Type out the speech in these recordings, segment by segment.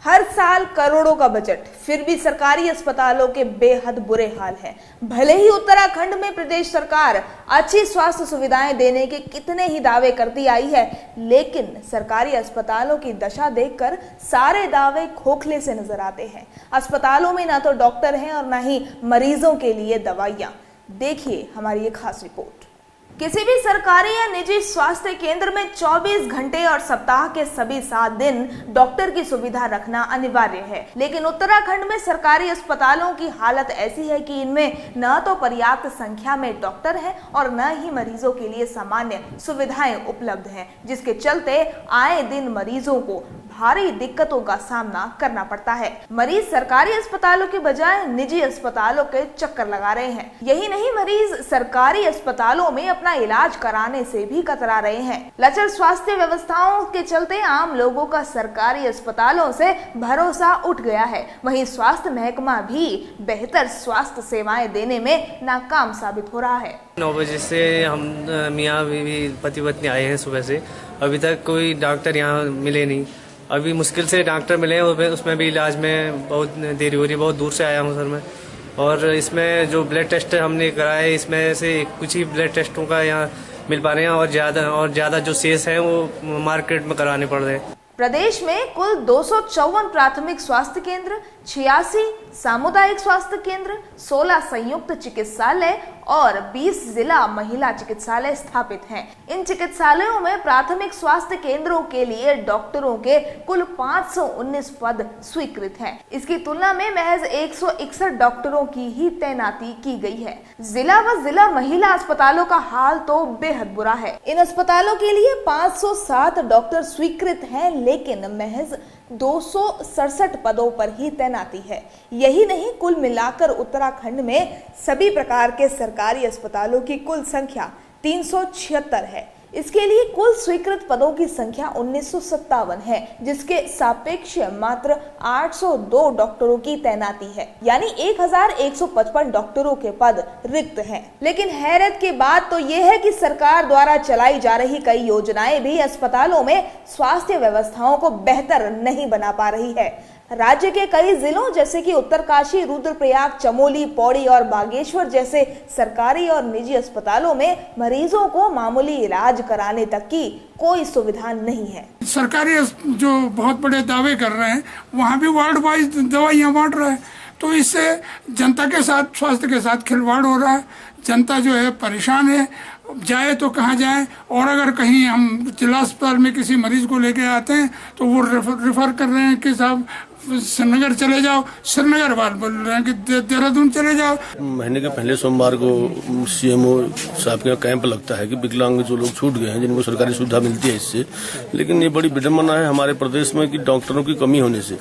हर साल करोड़ों का बजट, फिर भी सरकारी अस्पतालों के बेहद बुरे हाल हैं। भले ही उत्तराखंड में प्रदेश सरकार अच्छी स्वास्थ्य सुविधाएं देने के कितने ही दावे करती आई है, लेकिन सरकारी अस्पतालों की दशा देखकर सारे दावे खोखले से नजर आते हैं। अस्पतालों में ना तो डॉक्टर हैं और ना ही मरीजों के लिए दवाइयां। देखिए हमारी ये खास रिपोर्ट। किसी भी सरकारी या निजी स्वास्थ्य केंद्र में 24 घंटे और सप्ताह के सभी 7 दिन डॉक्टर की सुविधा रखना अनिवार्य है, लेकिन उत्तराखंड में सरकारी अस्पतालों की हालत ऐसी है कि इनमें न तो पर्याप्त संख्या में डॉक्टर हैं और न ही मरीजों के लिए सामान्य सुविधाएं उपलब्ध हैं, जिसके चलते आए दिन मरीजों को भारी दिक्कतों का सामना करना पड़ता है। मरीज सरकारी अस्पतालों के बजाय निजी अस्पतालों के चक्कर लगा रहे हैं। यही नहीं, मरीज सरकारी अस्पतालों में अपना इलाज कराने से भी कतरा रहे हैं। लचर स्वास्थ्य व्यवस्थाओं के चलते आम लोगों का सरकारी अस्पतालों से भरोसा उठ गया है। वहीं स्वास्थ्य महकमा भी बेहतर स्वास्थ्य सेवाएं देने में नाकाम साबित हो रहा है। 9 बजे से हम मियाँ बीवी पति पत्नी आए हैं सुबह से, अभी तक कोई डॉक्टर यहाँ मिले नहीं। अभी मुश्किल से डॉक्टर मिले हैं, उसमें भी इलाज में बहुत देरी हो रही है। बहुत दूर से आया हूँ सर मैं, और इसमें जो ब्लड टेस्ट हमने कराए, इसमें से कुछ ही ब्लड टेस्टों का यहाँ मिल पा रहे हैं और ज़्यादा जो शेष हैं वो मार्केट में कराने पड़ रहे हैं। प्रदेश में कुल 254 प्राथमिक स्वास्थ्य केंद्र, 86 सामुदायिक स्वास्थ्य केंद्र, 16 संयुक्त चिकित्सालय और 20 जिला महिला चिकित्सालय स्थापित हैं। इन चिकित्सालयों में प्राथमिक स्वास्थ्य केंद्रों के लिए डॉक्टरों के कुल 519 पद स्वीकृत हैं। इसकी तुलना में महज 161 डॉक्टरों की ही तैनाती की गई है। जिला व जिला महिला अस्पतालों का हाल तो बेहद बुरा है। इन अस्पतालों के लिए 507 डॉक्टर स्वीकृत हैं, लेकिन महज 267 पदों पर ही तैनाती है। यही नहीं, कुल मिलाकर उत्तराखंड में सभी प्रकार के सरकारी अस्पतालों की कुल संख्या 376 है। इसके लिए कुल स्वीकृत पदों की संख्या 1957 है, जिसके सापेक्ष मात्र 802 डॉक्टरों की तैनाती है, यानी 1155 डॉक्टरों के पद रिक्त हैं। लेकिन हैरत की बात तो यह है कि सरकार द्वारा चलाई जा रही कई योजनाएं भी अस्पतालों में स्वास्थ्य व्यवस्थाओं को बेहतर नहीं बना पा रही है। राज्य के कई जिलों जैसे कि उत्तरकाशी, रुद्रप्रयाग, चमोली, पौड़ी और बागेश्वर जैसे सरकारी और निजी अस्पतालों में मरीजों को मामूली इलाज कराने तक की कोई सुविधा नहीं है। सरकारी जो बहुत बड़े दावे कर रहे हैं, वहाँ भी वार्ड वाइज दवाइयाँ बांट रहे हैं, तो इससे जनता के साथ, स्वास्थ्य के साथ खिलवाड़ हो रहा है। जनता जो है परेशान है, जाए तो कहाँ जाए। और अगर कहीं हम जिला अस्पताल में किसी मरीज को लेके आते हैं तो वो रेफर कर रहे हैं कि साहब श्रीनगर चले जाओ, श्रीनगर वाले बोल रहे हैं कि देहरादून चले जाओ। महीने के पहले सोमवार को सीएमओ साहब के कैंप लगता है कि विकलांग जो लोग छूट गए हैं, जिनको सरकारी सुविधा मिलती है इससे। लेकिन ये बड़ी विडम्बना है हमारे प्रदेश में कि डॉक्टरों की कमी होने से।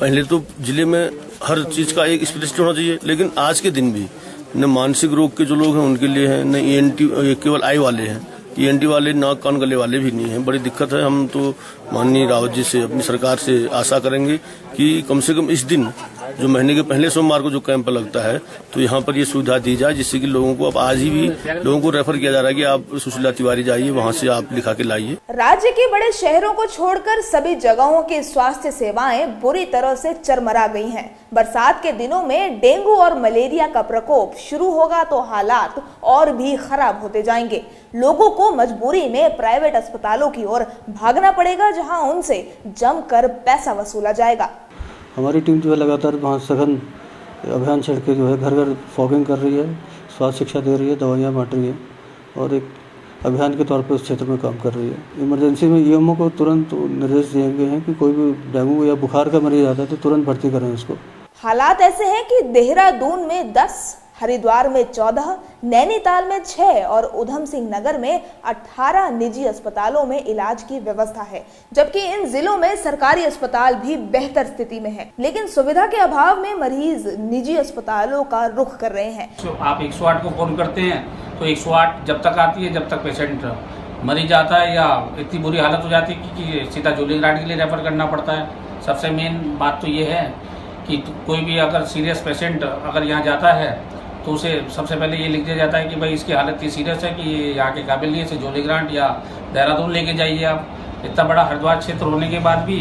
पहले तो जिले में हर चीज का एक स्पेशलिस्ट होना चाहिए, लेकिन आज के दिन भी न मानसिक रोग के जो लोग हैं उनके लिए है, न ENT केवल आई वाले हैं, ENT वाले, नाक कान गले वाले भी नहीं है। बड़ी दिक्कत है। हम तो माननीय रावत जी से, अपनी सरकार से आशा करेंगे कि कम से कम इस दिन जो महीने के पहले सोमवार को जो कैंप लगता है, तो यहाँ पर ये सुविधा दी जाए, जिससे कि लोगों को, अब आज ही भी लोगों को रेफर किया जा रहा है कि आप सुशीला तिवारी जाइए, वहाँ से आप लिखा के लाइए। राज्य के बड़े शहरों को छोड़कर सभी जगहों की स्वास्थ्य सेवाएं बुरी तरह से चरमरा गई हैं। बरसात के दिनों में डेंगू और मलेरिया का प्रकोप शुरू होगा तो हालात और भी खराब होते जाएंगे। लोगों को मजबूरी में प्राइवेट अस्पतालों की ओर भागना पड़ेगा, जहां उनसे जमकर पैसा वसूला जाएगा। हमारी टीम जो है लगातार वहाँ सघन अभियान छेड़ के जो है घर घर फॉगिंग कर रही है, स्वास्थ्य शिक्षा दे रही है, दवाइयाँ बांट रही है और एक अभियान के तौर पर उस क्षेत्र में काम कर रही है। इमरजेंसी में ईएमओ को तुरंत निर्देश दिए गए हैं कि कोई भी डेंगू या बुखार का मरीज आता है तो तुरंत भर्ती करें उसको। हालात ऐसे हैं कि देहरादून में 10, हरिद्वार में 14, नैनीताल में 6 और उधम सिंह नगर में 18 निजी अस्पतालों में इलाज की व्यवस्था है, जबकि इन जिलों में सरकारी अस्पताल भी बेहतर स्थिति में है, लेकिन सुविधा के अभाव में मरीज निजी अस्पतालों का रुख कर रहे हैं। आप 108 को फोन करते हैं तो 108 जब तक आती है, जब तक पेशेंट मरीज आता है या इतनी बुरी हालत हो जाती है कि सीधा जोलीग्रांट के लिए रेफर करना पड़ता है। सबसे मेन बात तो ये है कि कोई भी अगर सीरियस पेशेंट अगर यहाँ जाता है तो उसे सबसे पहले ये लिख दिया जाता है कि भाई इसकी हालत इतनी सीरियस है कि यहाँ के काबिल नहीं है, इसे जोलीग्रांट या देहरादून लेके जाइए आप। इतना बड़ा हरिद्वार क्षेत्र होने के बाद भी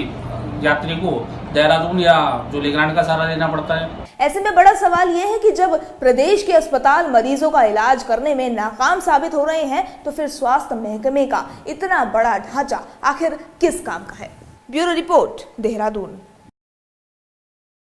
यात्री को देहरादून या जोलीग्रांट का सहारा लेना पड़ता है। ऐसे में बड़ा सवाल यह है कि जब प्रदेश के अस्पताल मरीजों का इलाज करने में नाकाम साबित हो रहे हैं तो फिर स्वास्थ्य महकमे का इतना बड़ा ढांचा आखिर किस काम का है। Bureau report, Dehradun.